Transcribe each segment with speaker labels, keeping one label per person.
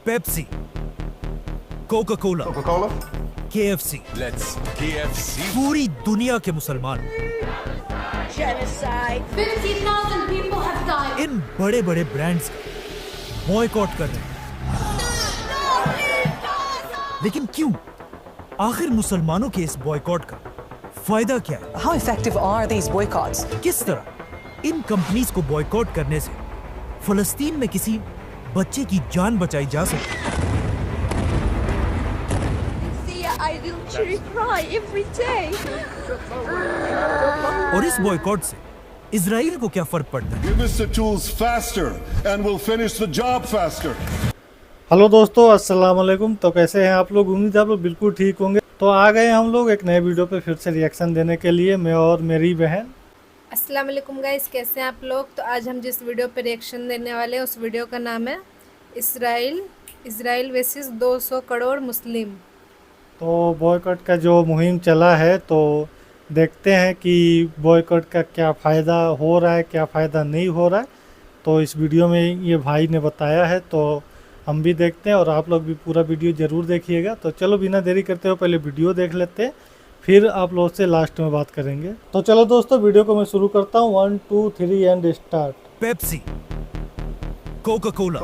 Speaker 1: Pepsi, Coca Cola, KFC,
Speaker 2: Let's KFC.
Speaker 1: पूरी दुनिया के मुसलमान
Speaker 3: Genocide.
Speaker 4: 50,000 people have died.
Speaker 1: इन बड़े बड़े ब्रांड्स बॉयकॉट कर रहे हैं। लेकिन क्यों? आखिर मुसलमानों के इस बॉयकॉट का फायदा क्या है?
Speaker 5: How effective are these boycotts?
Speaker 1: किस तरह इन कंपनीज को बॉयकॉट करने से फलस्तीन में किसी बच्चे की जान बचाई जा सकती है?
Speaker 3: See, I literally cry every day.
Speaker 1: और इस बॉयकॉट से इजराइल को क्या फर्क पड़ता है?
Speaker 6: Give us the tools faster and we'll finish the job faster.
Speaker 7: Hello दोस्तों, अस्सलाम वालेकुम। तो कैसे हैं आप लोग? उम्मीद है आप लोग बिल्कुल ठीक होंगे। तो आ गए हम लोग एक नए वीडियो पे फिर से रिएक्शन देने के लिए, मैं और मेरी बहन।
Speaker 8: अस्सलाम वालेकुम गाइस, कैसे हैं आप लोग? तो आज हम जिस वीडियो पे रिएक्शन देने वाले हैं उस वीडियो का नाम है इजराइल वर्सेस 200 करोड़ मुस्लिम।
Speaker 7: तो बॉयकॉट का जो मुहिम चला है, तो देखते हैं कि बॉयकॉट का क्या फ़ायदा हो रहा है, क्या फ़ायदा नहीं हो रहा है। तो इस वीडियो में ये भाई ने बताया है, तो हम भी देखते हैं और आप लोग भी पूरा वीडियो ज़रूर देखिएगा। तो चलो बिना देरी करते हुए पहले वीडियो देख लेते हैं, फिर आप लोग से लास्ट में बात करेंगे। तो चलो दोस्तों, वीडियो को मैं शुरू करता हूँ। 1 2 3 and start.
Speaker 1: Pepsi, Coca Cola,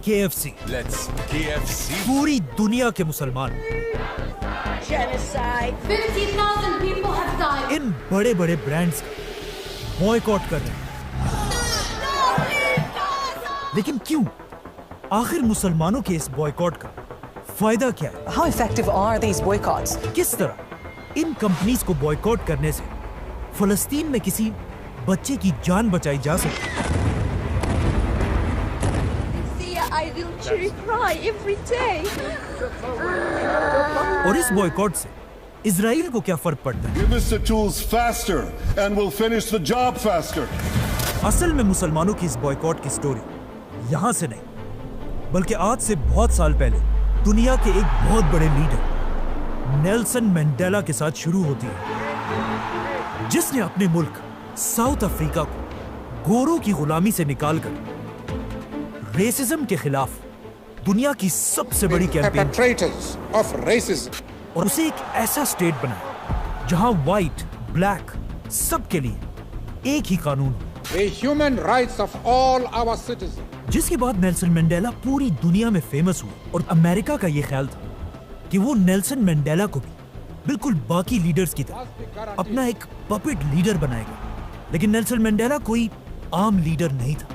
Speaker 1: KFC,
Speaker 2: Let's KFC.
Speaker 1: पूरी दुनिया के मुसलमान
Speaker 3: Genocide.
Speaker 4: 50,000 people have died.
Speaker 1: इन बड़े बड़े ब्रांड्स बॉयकॉट कर रहे हैं। लेकिन क्यों? आखिर मुसलमानों के इस बॉयकॉट का फायदा क्या है?
Speaker 5: How effective are these boycotts?
Speaker 1: किस तरह इन कंपनीज को बॉयकॉट करने से फलस्तीन में किसी बच्चे की जान बचाई जा सकती है?
Speaker 3: See, I literally cry every day.
Speaker 1: और इस बॉयकॉट से इजराइल को क्या फर्क पड़ता है?
Speaker 6: Give us the tools faster and we'll finish the job faster.
Speaker 1: असल में मुसलमानों की इस बॉयकॉट की स्टोरी यहाँ से नहीं, बल्कि आज से बहुत साल पहले दुनिया के एक बहुत बड़े लीडर नेल्सन मंडेला के साथ शुरू होती है, जिसने अपने मुल्क साउथ अफ्रीका को गोरों की गुलामी से निकालकर रेसिज्म के खिलाफ दुनिया की सबसे बड़ी कैंपेन
Speaker 9: perpetrators of racism.
Speaker 1: और उसे एक ऐसा स्टेट बनाया जहां व्हाइट, ब्लैक सबके लिए एक ही कानून हो।
Speaker 9: The human rights of all our citizens.
Speaker 1: जिसके बाद नेल्सन मंडेला पूरी दुनिया में फेमस हुआ और अमेरिका का ये ख्याल था कि वो नेल्सन मंडेला को भी बिल्कुल बाकी लीडर्स की तरह अपना एक पपेट लीडर बनाएगा। लेकिन नेल्सन मंडेला कोई आम लीडर नहीं था।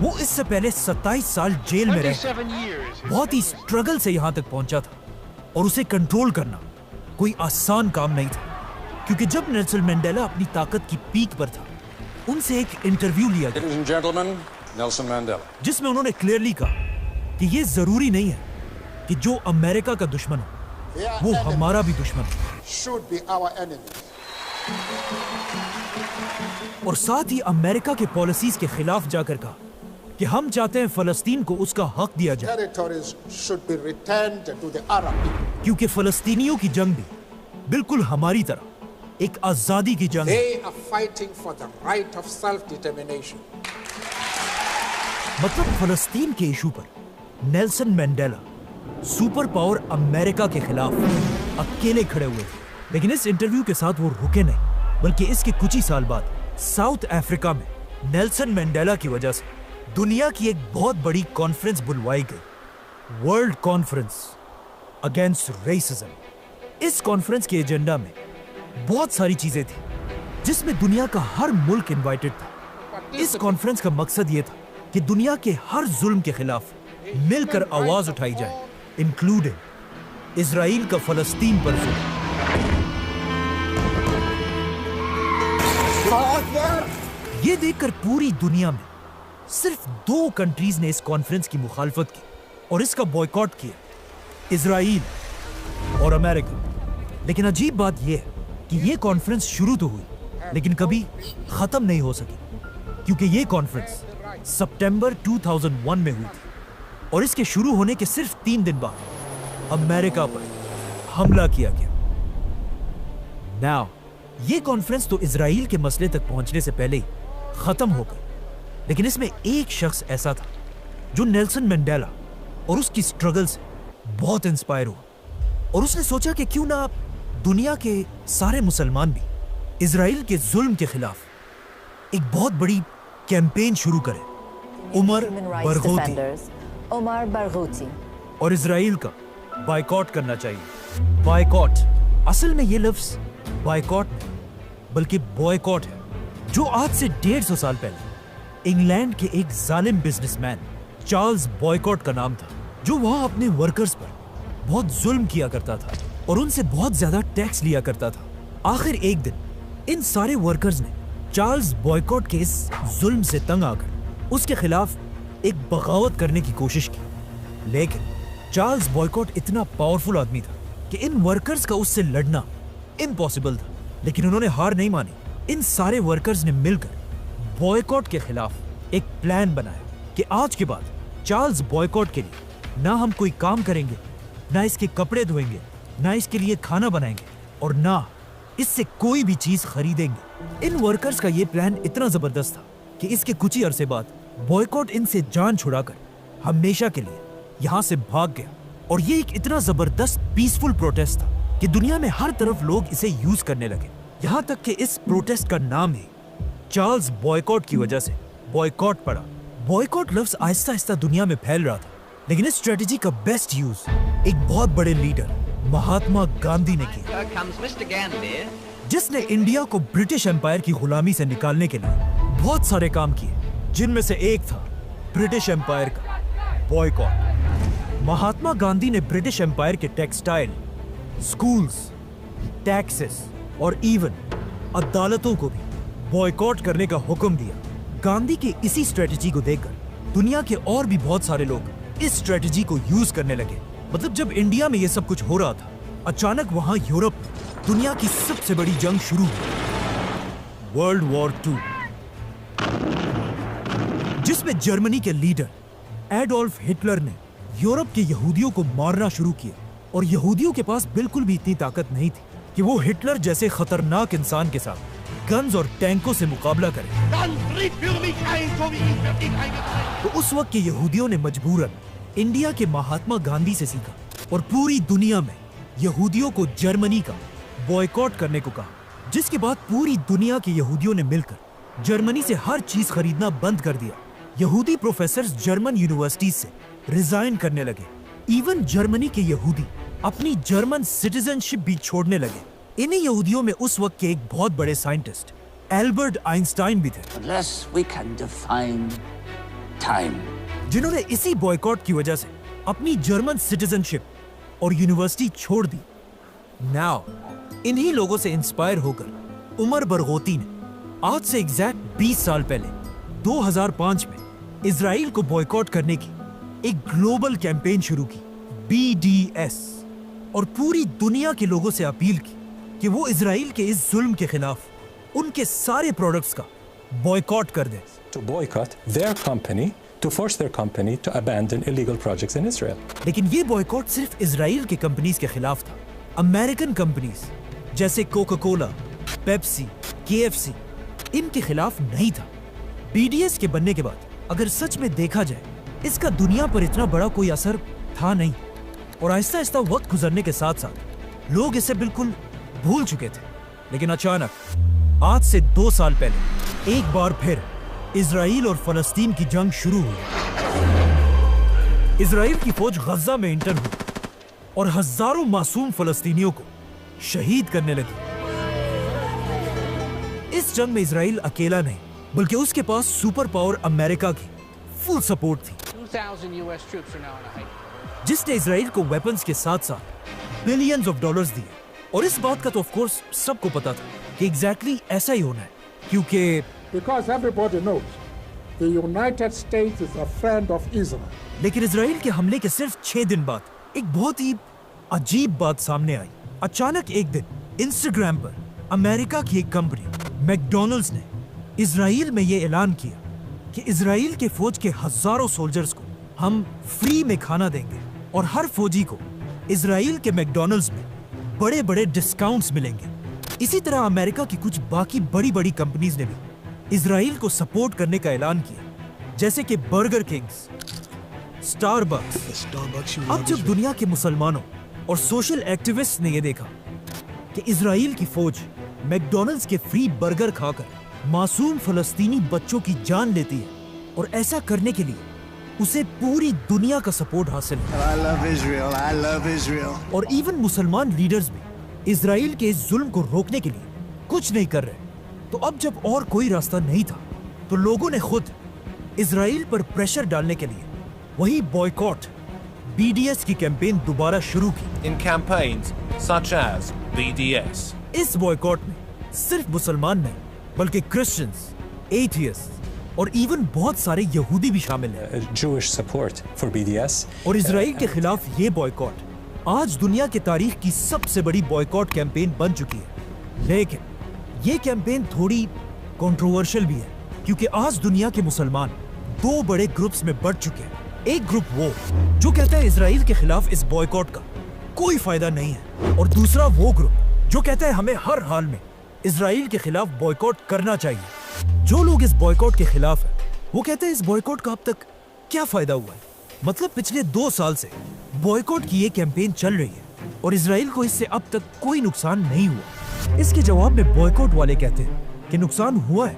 Speaker 1: वो इससे पहले 27 साल जेल में रह बहुत ही स्ट्रगल से यहाँ तक पहुंचा था, और उसे कंट्रोल करना कोई आसान काम नहीं था। क्योंकि जब नेल्सन मंडेला अपनी ताकत की पीक पर था, उनसे एक इंटरव्यू लिया गया
Speaker 2: Ladies and gentlemen, Nelson Mandela.
Speaker 1: जिसमें उन्होंने क्लियरली कहा कि ये जरूरी नहीं है कि जो अमेरिका का दुश्मन हो वो हमारा भी दुश्मन हो।
Speaker 9: Should be our enemies.
Speaker 1: और साथ ही अमेरिका के पॉलिसीज के खिलाफ जाकर कहा कि हम चाहते हैं फलस्तीन को उसका हक दिया जाए,
Speaker 9: Territories should be returned to the Arab people.
Speaker 1: क्योंकि फलस्तीनियों की जंग भी बिल्कुल हमारी तरह एक आजादी की जंग है।
Speaker 9: They are fighting for the right of self-determination.
Speaker 1: मतलब फलस्तीन के इशू पर Nelson Mandela super power America के खिलाफ अकेले खड़े हुए थे। लेकिन इस इंटरव्यू के साथ वो रुके नहीं, बल्कि इसके कुछ ही साल बाद साउथ अफ्रीका में नेल्सन मंडेला की वजह से दुनिया की एक बहुत बड़ी कॉन्फ्रेंस बुलवाई गई, वर्ल्ड कॉन्फ्रेंस अगेंस्ट रेसिज्म। इस कॉन्फ्रेंस के एजेंडा में बहुत सारी चीजें थी, जिसमें दुनिया का हर मुल्क इनवाइटेड था। इस कॉन्फ्रेंस का मकसद ये था कि दुनिया के हर जुल्म के खिलाफ मिलकर आवाज उठाई जाए, इंक्लूडिंग इजराइल का फलस्तीन पर जुल्म। ये देखकर पूरी दुनिया में सिर्फ 2 कंट्रीज ने इस कॉन्फ्रेंस की मुखालफत की और इसका बॉयकॉट किया, इजराइल और अमेरिका। लेकिन अजीब बात यह है कि ये कॉन्फ्रेंस शुरू तो हुई, लेकिन कभी खत्म नहीं हो सकी, क्योंकि ये कॉन्फ्रेंस सितंबर 2001 में हुई थी और इसके शुरू होने के सिर्फ 3 दिन बाद अमेरिका पर हमला किया गया। नाउ ये कॉन्फ्रेंस तो इजराइल के मसले तक पहुंचने से पहले ही खत्म हो गई, लेकिन इसमें एक शख्स ऐसा था जो नेल्सन मंडेला और उसकी स्ट्रगल से बहुत इंस्पायर हुआ और उसने सोचा कि क्यों ना दुनिया के सारे मुसलमान भी इजराइल के जुल्म के खिलाफ एक बहुत बड़ी कैंपेन शुरू करें। उमर बरगोती और इजराइल का बायकॉट करना चाहिए। बायकॉट, असल में ये लफ्ज बायकॉट नहीं बल्कि बॉयकॉट है, जो आज से 150 साल पहले इंग्लैंड के एक जालिम बिजनेसमैन चार्ल्स बॉयकॉट का नाम था, जो वहां अपने वर्कर्स पर बहुत जुल्म किया करता था और उनसे बहुत ज्यादा टैक्स लिया करता था। आखिर एक दिन इन सारे वर्कर्स ने चार्ल्स बॉयकॉट के इस जुल्म से तंग आकर उसके खिलाफ एक बगावत करने की कोशिश की, लेकिन चार्ल्स बॉयकॉट इतना पावरफुल आदमी था कि इन वर्कर्स का उससे लड़ना इम्पॉसिबल था। लेकिन उन्होंने हार नहीं मानी। इन सारे वर्कर्स ने मिलकर बॉयकॉट के खिलाफ एक प्लान बनाया कि आज के बाद चार्ल्स बॉयकॉट के लिए ना हम कोई काम करेंगे, ना इसके कपड़े धोएंगे, ना इसके लिए खाना बनाएंगे और ना इससे कोई भी चीज खरीदेंगे। इन वर्कर्स का यह प्लान इतना जबरदस्त था कि इसके कुछ ही अरसे बाद बॉयकॉट इनसे जान छुड़ाकर हमेशा के लिए यहां से भाग गया। और ये एक इतना जबरदस्त पीसफुल प्रोटेस्ट था कि दुनिया में हर तरफ लोग इसे यूज करने लगे। यहां तक कि इस प्रोटेस्ट का नाम ही चार्ल्स बॉयकॉट की वजह से बॉयकॉट पड़ा। बॉयकॉट लफ्ज आहिस्ता आहिस्ता दुनिया में फैल रहा था, लेकिन इस स्ट्रेटेजी का बेस्ट यूज एक बहुत बड़े लीडर महात्मा गांधी ने किया, जिसने इंडिया को ब्रिटिश एम्पायर की गुलामी से निकालने के लिए बहुत सारे काम किए, जिनमें से एक था ब्रिटिश एम्पायर का बॉयकॉट। महात्मा गांधी ने ब्रिटिश एम्पायर के टेक्सटाइल, स्कूल्स, टैक्सेस और इवन अदालतों को भी बॉयकॉट करने का हुक्म दिया। गांधी की इसी स्ट्रेटेजी को देखकर दुनिया के और भी बहुत सारे लोग इस स्ट्रेटेजी को यूज करने लगे। मतलब जब इंडिया में ये सब कुछ हो रहा था, अचानक वहां यूरोप में दुनिया की सबसे बड़ी जंग शुरू हुई, वर्ल्ड वॉर 2, जिसमें जर्मनी के लीडर एडोल्फ हिटलर ने यूरोप के यहूदियों को मारना शुरू किया। और यहूदियों के पास बिल्कुल भी इतनी ताकत नहीं थी कि वो हिटलर जैसे खतरनाक इंसान के साथ गन्स और टैंकों से मुकाबला करें। तो उस वक्त के यहूदियों ने मजबूरन इंडिया के महात्मा गांधी से सीखा और पूरी दुनिया में यहूदियों को जर्मनी का बॉयकॉट करने को कहा, जिसके बाद पूरी दुनिया के यहूदियों ने मिलकर जर्मनी से हर चीज खरीदना बंद कर दिया। यहूदी प्रोफेसर्स जर्मन यूनिवर्सिटीज से रिजाइन करने लगे। इवन जर्मनी के यहूदी अपनी जर्मन सिटीजनशिप भी छोड़ने लगे। इन्हीं यहूदियों में उस वक्त के एक बहुत बड़े साइंटिस्ट एल्बर्ट आइंस्टाइन भी थे, जिन्होंने इसी बॉयकॉट की वजह से अपनी जर्मन सिटीजनशिप और यूनिवर्सिटी छोड़ दी। नाउ इन्हीं लोगों से इंस्पायर होकर उमर बरगोती ने आज से एग्जैक्ट 20 साल पहले 2005 में इजराइल को बॉयकॉट करने की एक ग्लोबल कैंपेन शुरू की, BDS, और पूरी दुनिया के लोगों से अपील की कि वो इजराइल के इस जुल्म के खिलाफ उनके सारे प्रोडक्ट्स का बॉयकॉट कर दें।
Speaker 10: To boycott their company, to force their company to abandon illegal projects in Israel.
Speaker 1: लेकिन ये बॉयकॉट सिर्फ इजराइल के कंपनीज के खिलाफ था। अमेरिकन कंपनीज जैसे कोका कोला, पेप्सी, KFC इनके खिलाफ नहीं था। BDS के बनने के बाद अगर सच में देखा जाए, इसका दुनिया पर इतना बड़ा कोई असर था नहीं। और आहिस्ता आहिस्ता वक्त गुजरने के साथ साथ लोग इसे बिल्कुल भूल चुके थे। लेकिन अचानक आज से 2 साल पहले एक बार फिर इजराइल और फलस्तीन की जंग शुरू हुई। इजराइल की फौज गजा में इंटर हुई और हजारों मासूम फलस्तीनियों को शहीद करने लगी। इस जंग में इजराइल अकेला नहीं, बल्कि उसके पास सुपर पावर अमेरिका की फुल सपोर्ट थी, जिसने इजराइल को वेपन्स के साथ साथ बिलियंस ऑफ डॉलर्स दिए। और इस बात का तो ऑफ कोर्स सबको पता था कि एग्जैक्टली ऐसा ही होना है, क्योंकि
Speaker 9: Because everybody knows the United States is a friend of Israel.
Speaker 1: लेकिन इजराइल के हमले के सिर्फ 6 दिन बाद एक बहुत ही अजीब बात सामने आई। अचानक एक दिन इंस्टाग्राम पर अमेरिका की एक कंपनी मैकडॉनल्ड्स ने इजराइल में ये ऐलान किया कि इजराइल के फौज के हजारों सोल्जर्स को हम फ्री में खाना देंगे और हर फौजी को इजराइल के मैकडॉनल्ड्स में बड़े बड़े डिस्काउंट्स मिलेंगे। इसी तरह अमेरिका की कुछ बाकी बड़ी बड़ी कंपनीज ने भी इजराइल को सपोर्ट करने का ऐलान किया, जैसे कि बर्गर किंग्स, स्टारबक्स। अब जब दुनिया के मुसलमानों और सोशल एक्टिविस्ट ने यह देखा कि इजराइल की फौज मैकडॉनल्ड्स के फ्री बर्गर खाकर मासूम फलस्तीनी बच्चों की जान लेती है और ऐसा करने के लिए उसे पूरी दुनिया का सपोर्ट हासिल है।
Speaker 11: I love Israel. I love Israel.
Speaker 1: और इवन मुसलमान लीडर्स भी इजराइल के इस जुल्म को रोकने के लिए कुछ नहीं कर रहे। तो अब जब और कोई रास्ता नहीं था तो लोगों ने खुद इजराइल पर प्रेशर डालने के लिए वही बॉयकॉट BDS की कैंपेन दोबारा शुरू की।
Speaker 12: In campaigns such as BDS.
Speaker 1: इस बॉयकॉट में सिर्फ मुसलमान नहीं बल्कि क्रिश्चियंस, एथियस्ट और इवन बहुत सारे यहूदी भी शामिल हैं।
Speaker 10: Jewish support for BDS.
Speaker 1: और इजराइल के खिलाफ ये बॉयकॉट आज दुनिया की तारीख की सबसे बड़ी बॉयकॉट कैंपेन बन चुकी है। लेकिन ये कैंपेन थोड़ी कंट्रोवर्शियल भी है क्योंकि आज दुनिया के मुसलमान दो बड़े ग्रुप्स में बढ़ चुके हैं। एक ग्रुप वो जो कहता है इजराइल के खिलाफ इस बॉयकॉट का कोई फायदा नहीं है और दूसरा वो ग्रुप जो कहता है हमें हर हाल में इजराइल के खिलाफ बॉयकॉट करना चाहिए। जो लोग इस बॉयकॉट के खिलाफ है वो कहते हैं इस बॉयकॉट का अब तक क्या फायदा हुआ है। मतलब पिछले 2 साल से बॉयकॉट की ये कैंपेन चल रही है और इजराइल को इससे अब तक कोई नुकसान नहीं हुआ। इसके जवाब में बॉयकॉट वाले कहते हैं कि नुकसान हुआ है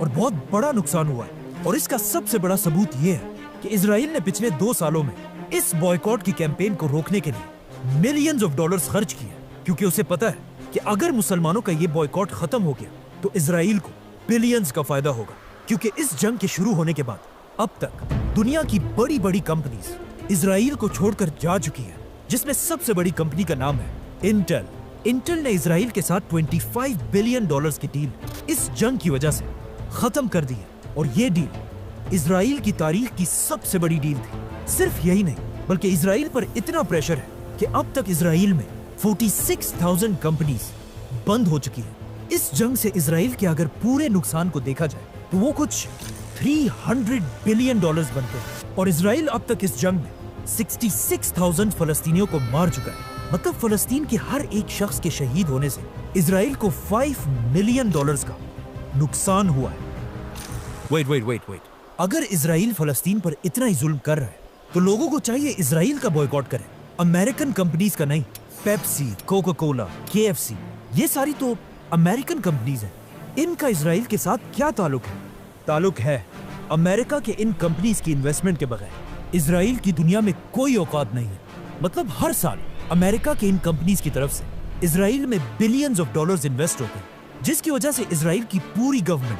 Speaker 1: और बहुत बड़ा नुकसान हुआ है और इसका सबसे बड़ा सबूत ये है कि इजराइल ने पिछले 2 सालों में इस बॉयकॉट की कैंपेन को रोकने के लिए मिलियंस ऑफ डॉलर्स खर्च किए क्योंकि उसे पता है कि अगर मुसलमानों का ये बॉयकॉट खत्म हो गया तो इजराइल को बिलियंस का फायदा होगा। क्योंकि इस जंग के शुरू होने के बाद अब तक दुनिया की बड़ी बड़ी कंपनीज इजराइल को छोड़कर जा चुकी है जिसमें सबसे बड़ी कंपनी का नाम है इंटेल। इंटेल ने इजराइल के साथ $25 बिलियन की डील इस जंग की वजह से खत्म कर दी है और ये डील इजराइल की तारीख की सबसे बड़ी डील थी। सिर्फ यही नहीं बल्कि इजराइल पर इतना प्रेशर है कि अब तक इजराइल में 46,000 कंपनीज बंद हो चुकी है। इस जंग से इजराइल के अगर पूरे नुकसान को देखा जाए तो वो कुछ $300 बिलियन बनते हैं और इजराइल अब तक इस जंग में 66,000 फलस्तीनियों को मार चुका है। मतलब फलस्तीन के हर एक शख्स के शहीद होने से इजराइल को $5 मिलियन का नुकसान हुआ है। वेट। अगर इजराइल फलस्तीन पर इतना ही जुल्म कर रहा है तो लोगों को चाहिए इजराइल का बॉयकॉट करें, अमेरिकन कंपनीज का नहीं। पेप्सी, कोका कोला, KFC ये सारी तो अमेरिकन कंपनीज हैं। इनका इजराइल के साथ क्या ताल्लुक है? ताल्लुक है अमेरिका के इन कंपनीज की इन्वेस्टमेंट के बगैर इजराइल की दुनिया में कोई औकात नहीं है। मतलब हर साल अमेरिका के इन कंपनीज की तरफ से इजराइल में बिलियंस ऑफ डॉलर्स इन्वेस्ट होते हैं जिसकी वजह से इजराइल की पूरी गवर्नमेंट,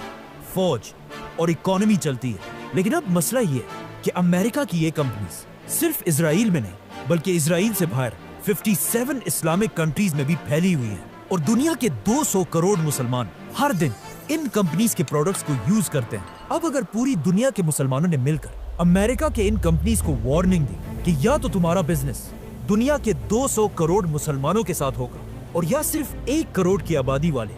Speaker 1: फौज और इकोनॉमी चलती है। लेकिन अब मसला ये है कि अमेरिका की ये कंपनीज सिर्फ इजराइल में नहीं बल्कि इजराइल से बाहर 57 इस्लामिक कंट्रीज में भी फैली हुई है और दुनिया के 200 करोड़ मुसलमान हर दिन इन कंपनीज के प्रोडक्ट्स को यूज करते हैं। अब अगर पूरी दुनिया के मुसलमानों ने मिलकर अमेरिका के इन कंपनीज को वार्निंग दी कि या तो तुम्हारा बिजनेस दुनिया के 200 करोड़ मुसलमानों के साथ होगा और या सिर्फ 1 करोड़ की आबादी वाले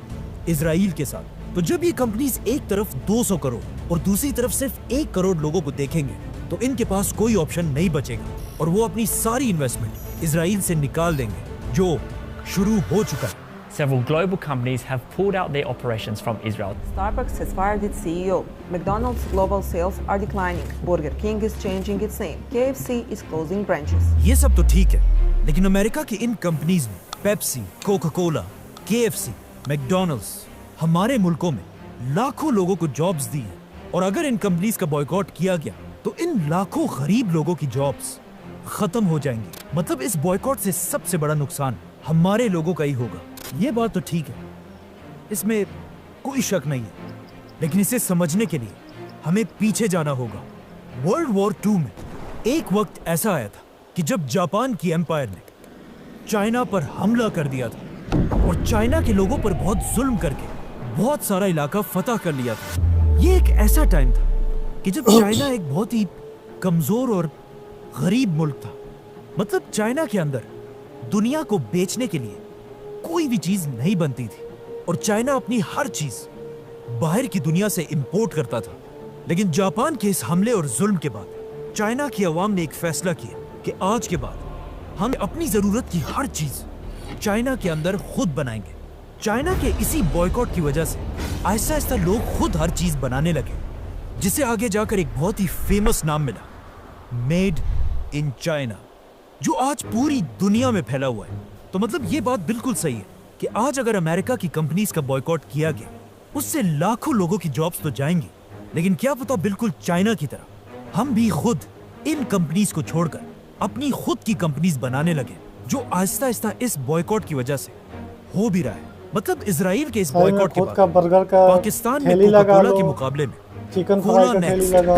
Speaker 1: इजराइल के साथ, तो जब ये कंपनीज एक तरफ 200 करोड़ और दूसरी तरफ सिर्फ 1 करोड़ लोगों को देखेंगे तो इनके पास कोई ऑप्शन नहीं बचेगा और वो अपनी सारी इन्वेस्टमेंट इजराइल से निकाल देंगे जो शुरू हो चुका है।
Speaker 13: Several global companies have pulled out their operations from Israel.
Speaker 5: Starbucks has fired its CEO. McDonald's global sales are declining. Burger King is changing its name. KFC is closing branches.
Speaker 1: ये सब तो ठीक है, लेकिन अमेरिका की इन companies ने Pepsi, Coca Cola, KFC, McDonald's हमारे मुल्कों में लाखों लोगों को जॉब्स दी हैं और अगर इन कंपनीज का बॉयकॉट किया गया तो इन लाखों गरीब लोगों की जॉब्स खत्म हो जाएंगी। मतलब इस बॉयकॉट से सबसे बड़ा नुकसान हमारे लोगों का ही होगा। ये बात तो ठीक है, इसमें कोई शक नहीं है, लेकिन इसे समझने के लिए हमें पीछे जाना होगा। वर्ल्ड वॉर 2 में एक वक्त ऐसा आया था कि जब जापान की एम्पायर ने चाइना पर हमला कर दिया था और चाइना के लोगों पर बहुत जुल्म करके बहुत सारा इलाका फतह कर लिया था। ये एक ऐसा टाइम था कि जब चाइना एक बहुत ही कमजोर और गरीब मुल्क था। मतलब चाइना के अंदर दुनिया को बेचने के लिए कोई भी चीज नहीं बनती थी और चाइना अपनी हर चीज बाहर की दुनिया से इंपोर्ट करता था। लेकिन जापान के इस हमले और जुल्म के बाद चाइना की आवाम ने एक फैसला किया कि आज के बाद हम अपनी जरूरत की हर चीज चाइना के अंदर खुद बनाएंगे। चाइना के इसी बॉयकॉट की वजह से आहिस्ता आहिस्ता लोग खुद हर चीज बनाने लगे, जिसे आगे जाकर एक बहुत ही फेमस नाम मिला, मेड इन चाइना, जो आज पूरी दुनिया में फैला हुआ है। तो मतलब ये बात बिल्कुल सही है कि आज अगर अमेरिका की कंपनीज का बॉयकॉट किया गया, उससे लाखों लोगों की जॉब्स तो जाएंगी, लेकिन क्या पता बिल्कुल चाइना की तरह हम भी खुद इन कंपनीज को छोड़कर अपनी खुद की कंपनीज बनाने लगे, जो आहिस्ता आहिस्ता इस बॉयकॉट की वजह से हो भी रहा है। मतलब इजराइल के इस बॉयकॉट के बाद
Speaker 7: बर्गर का
Speaker 1: पाकिस्तान में कोका-कोला के मुकाबले में
Speaker 7: चिकन फ्राई का ठेली लगा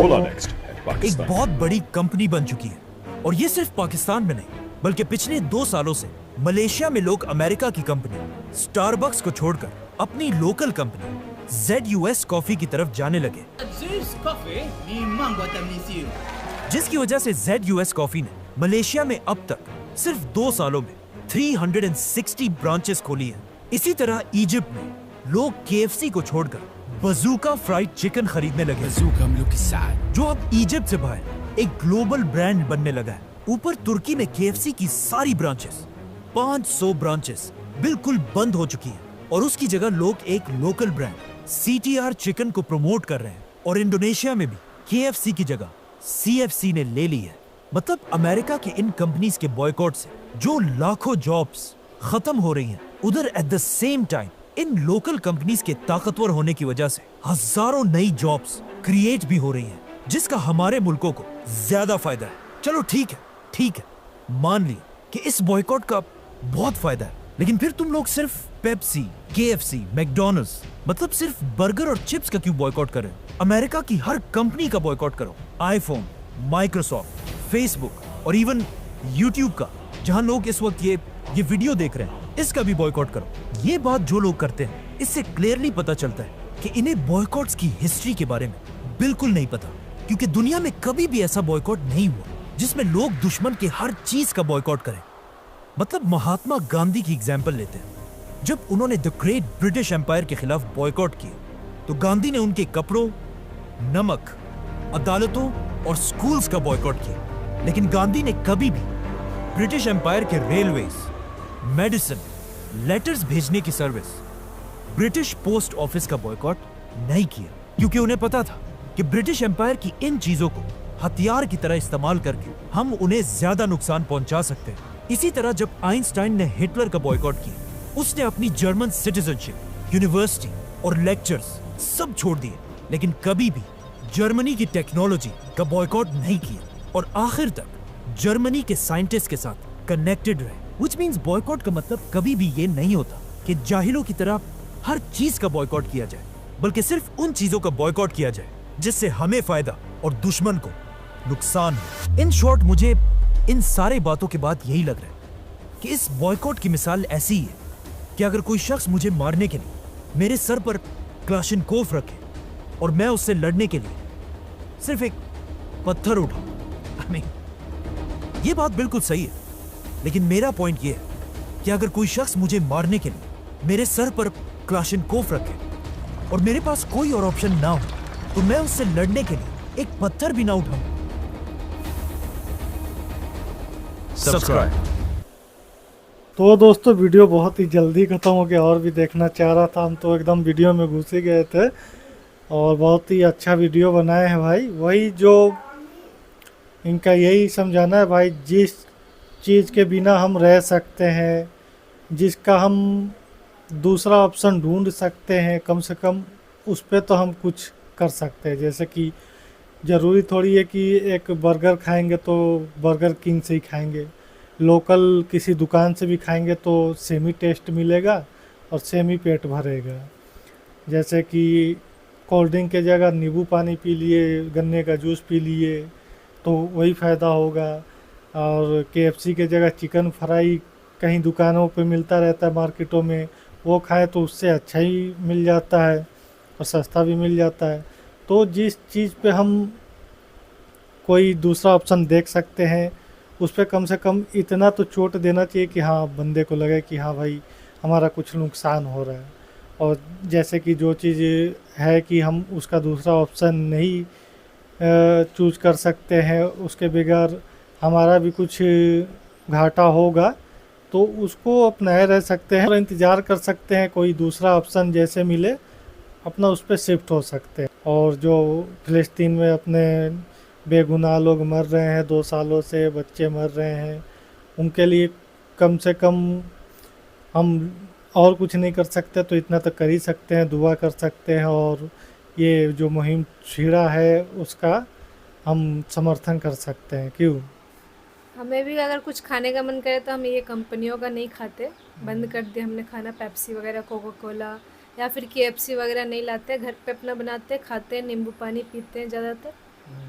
Speaker 1: एक बहुत बड़ी कंपनी बन चुकी है। और ये सिर्फ पाकिस्तान में नहीं, बल्कि पिछले 2 सालों से मलेशिया में लोग अमेरिका की कंपनी स्टारबक्स को छोड़कर अपनी लोकल कंपनी ZUS कॉफी की तरफ जाने लगे, जिसकी वजह से ZUS कॉफी ने मलेशिया में अब तक सिर्फ 2 सालों में 360 ब्रांचेस खोली हैं। इसी तरह इजिप्ट में लोग KFC को छोड़कर बजूका फ्राइड चिकन खरीदने लगे, जो अब इजिप्ट से बाहर एक ग्लोबल ब्रांड बनने लगा है। ऊपर तुर्की में KFC की सारी ब्रांचेस 500 ब्रांचेस बिल्कुल बंद हो चुकी हैं और उसकी जगह लोग एक लोकल ब्रांड CTR चिकन को प्रमोट कर रहे हैं। और इंडोनेशिया में भी KFC की जगह CFC ने ले ली है। मतलब अमेरिका के इन कंपनीज के बॉयकॉट से जो लाखों जॉब्स खत्म हो रही हैं, उधर at the same time in local companies के ताकतवर होने की वजह से हजारों नई जॉब्स क्रिएट भी हो रही हैं, जिसका हमारे मुल्कों को ज्यादा फायदा है। चलो ठीक है, मान लिया कि इस बॉयकॉट का बहुत फायदा है, लेकिन फिर तुम लोग सिर्फ पेप्सी, KFC, मैकडॉनल्ड्स, मतलब सिर्फ बर्गर और चिप्स का क्यों बॉयकॉट कर रहे हो? अमेरिका की हर कंपनी का बॉयकॉट करो। आईफोन, माइक्रोसॉफ्ट, फेसबुक और इवन यूट्यूब का, जहां लोग इस वक्त ये वीडियो देख रहे हैं, इसका भी बॉयकॉट करो। ये बात जो लोग करते हैं, इससे क्लियरली पता चलता है कि इन्हें बॉयकॉट्स की हिस्ट्री के बारे में बिल्कुल नहीं पता, क्योंकि दुनिया में कभी भी ऐसा बॉयकॉट नहीं हुआ जिसमें लोग दुश्मन के हर चीज का बॉयकॉट करें। मतलब महात्मा गांधी की एग्जाम्पल लेते हैं। जब उन्होंने द ग्रेट ब्रिटिश एम्पायर के खिलाफ बॉयकॉट किए, तो गांधी ने उनके कपड़ों, नमक, अदालतों और स्कूल्स का बॉयकॉट किया। लेकिन गांधी ने कभी भी ब्रिटिश एम्पायर के रेलवेज, मेडिसिन, लेटर्स भेजने की सर्विस, ब्रिटिश पोस्ट ऑफिस का बॉयकॉट नहीं किया, क्योंकि उन्हें पता था कि ब्रिटिश एम्पायर की इन चीजों को हथियार की तरह इस्तेमाल करके हम उन्हें ज्यादा नुकसान पहुंचा सकते हैं। इसी तरह जब आइंस्टाइन ने हिटलर का बॉयकॉट किया, उसने अपनी जर्मन सिटीजनशिप, यूनिवर्सिटी और लेक्चर्स सब छोड़ दिए, लेकिन कभी भी जर्मनी की टेक्नोलॉजी का बॉयकॉट नहीं किया और आखिर तक जर्मनी के साइंटिस्ट के साथ कनेक्टेड रहे। व्हिच मींस बॉयकॉट का मतलब कभी भी ये नहीं होता कि जाहिलों की तरह हर चीज का बॉयकॉट किया जाए, बल्कि सिर्फ उन चीजों का बॉयकॉट किया जाए जिससे हमें फायदा और दुश्मन को नुकसान हो। इन शॉर्ट, मुझे इन सारे बातों के बाद यही लग रहा है कि इस बॉयकॉट की मिसाल ऐसी ही है कि अगर कोई शख्स मुझे मारने के लिए मेरे सर पर क्लाशिनकोफ रखे और मैं उससे लड़ने के लिए सिर्फ एक पत्थर उठाऊं। ये बात बिल्कुल सही है, लेकिन मेरा पॉइंट ये है कि अगर कोई शख्स मुझे मारने के लिए मेरे सर पर क्लाशिनकोफ रखे और मेरे पास कोई और ऑप्शन ना हो, तो मैं उससे लड़ने के लिए एक पत्थर भी ना उठाऊं।
Speaker 2: Subscribe.
Speaker 7: तो दोस्तों, वीडियो बहुत ही जल्दी ख़त्म हो गया। और भी देखना चाह रहा था, हम तो एकदम वीडियो में घुस ही गए थे और बहुत ही अच्छा वीडियो बनाए हैं भाई। वही जो इनका यही समझाना है भाई, जिस चीज़ के बिना हम रह सकते हैं, जिसका हम दूसरा ऑप्शन ढूंढ सकते हैं, कम से कम उस पर तो हम कुछ कर सकते हैं। जैसे कि ज़रूरी थोड़ी है कि एक बर्गर खाएंगे तो बर्गर किंग से ही खाएंगे, लोकल किसी दुकान से भी खाएंगे तो सेम ही टेस्ट मिलेगा और सेम ही पेट भरेगा। जैसे कि कोल्ड ड्रिंक के जगह नींबू पानी पी लिए, गन्ने का जूस पी लिए, तो वही फ़ायदा होगा। और KFC के जगह चिकन फ्राई कहीं दुकानों पे मिलता रहता है मार्केटों में, वो खाए तो उससे अच्छा ही मिल जाता है और सस्ता भी मिल जाता है। तो जिस चीज़ पे हम कोई दूसरा ऑप्शन देख सकते हैं, उस पर कम से कम इतना तो चोट देना चाहिए कि हाँ, बंदे को लगे कि हाँ भाई, हमारा कुछ नुकसान हो रहा है। और जैसे कि जो चीज़ है कि हम उसका दूसरा ऑप्शन नहीं चूज कर सकते हैं, उसके बगैर हमारा भी कुछ घाटा होगा, तो उसको अपनाए रह सकते हैं और इंतज़ार कर सकते हैं कोई दूसरा ऑप्शन जैसे मिले, अपना उस पर शिफ्ट हो सकते हैं। और जो फ़लस्तीन में अपने बेगुनाह लोग मर रहे हैं 2 सालों से, बच्चे मर रहे हैं, उनके लिए कम से कम हम और कुछ नहीं कर सकते तो इतना तो कर ही सकते हैं, दुआ कर सकते हैं और ये जो मुहिम छेड़ा है उसका हम समर्थन कर सकते हैं। क्यों?
Speaker 8: हमें भी अगर कुछ खाने का मन करे तो हम ये कंपनियों का नहीं खाते, बंद कर दिया हमने खाना। पेप्सी वगैरह, कोको कोला या फिर KFC वगैरह नहीं लाते, घर पे अपना बनाते खाते हैं, नींबू पानी पीते हैं ज़्यादातर।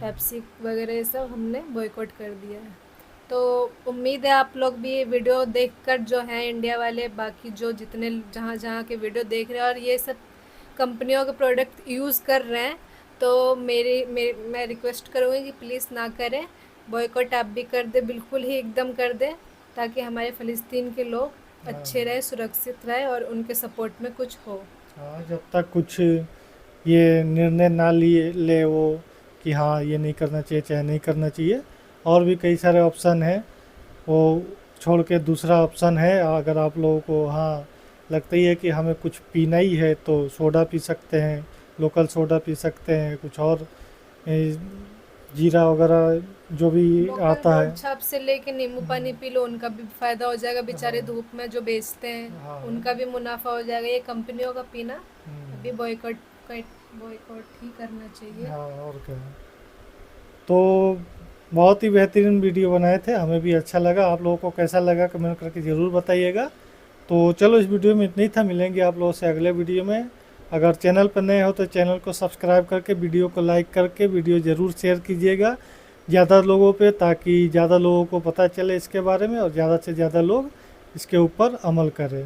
Speaker 8: पेप्सी वगैरह ये सब हमने बॉयकॉट कर दिया है। तो उम्मीद है आप लोग भी ये वीडियो देखकर जो हैं इंडिया वाले, बाकी जो जितने जहाँ के वीडियो देख रहे हैं और ये सब कंपनियों के प्रोडक्ट यूज़ कर रहे हैं, तो मैं रिक्वेस्ट करूँगी कि प्लीज़ ना करें, बॉयकॉट आप भी कर दे, बिल्कुल ही एकदम कर दे, ताकि हमारे फ़लस्तीन के लोग अच्छे रहे, सुरक्षित रहे और उनके सपोर्ट में कुछ हो।
Speaker 7: हाँ, जब तक कुछ ये निर्णय ना ले वो कि हाँ ये नहीं करना चाहिए चाहे नहीं करना चाहिए, और भी कई सारे ऑप्शन हैं, वो छोड़ के दूसरा ऑप्शन है। अगर आप लोगों को हाँ लगता ही है कि हमें कुछ पीना ही है तो सोडा पी सकते हैं, लोकल सोडा पी सकते हैं, कुछ और जीरा वगैरह जो भी आता है।
Speaker 8: छाप से लेके नींबू पानी पी लो, उनका भी फ़ायदा हो जाएगा, बेचारे धूप में जो बेचते हैं उनका भी मुनाफा हो जाएगा। ये कंपनियों का पीना अभी बॉयकॉट ही करना चाहिए।
Speaker 7: हाँ, और क्या। तो बहुत ही बेहतरीन वीडियो बनाए थे, हमें भी अच्छा लगा। आप लोगों को कैसा लगा कमेंट करके ज़रूर बताइएगा। तो चलो इस वीडियो में इतना ही था, मिलेंगे आप लोगों से अगले वीडियो में। अगर चैनल पर नए हो तो चैनल को सब्सक्राइब करके, वीडियो को लाइक करके वीडियो ज़रूर शेयर कीजिएगा ज़्यादा लोगों पे, ताकि ज़्यादा लोगों को पता चले इसके बारे में और ज़्यादा से ज़्यादा लोग इसके ऊपर अमल करें।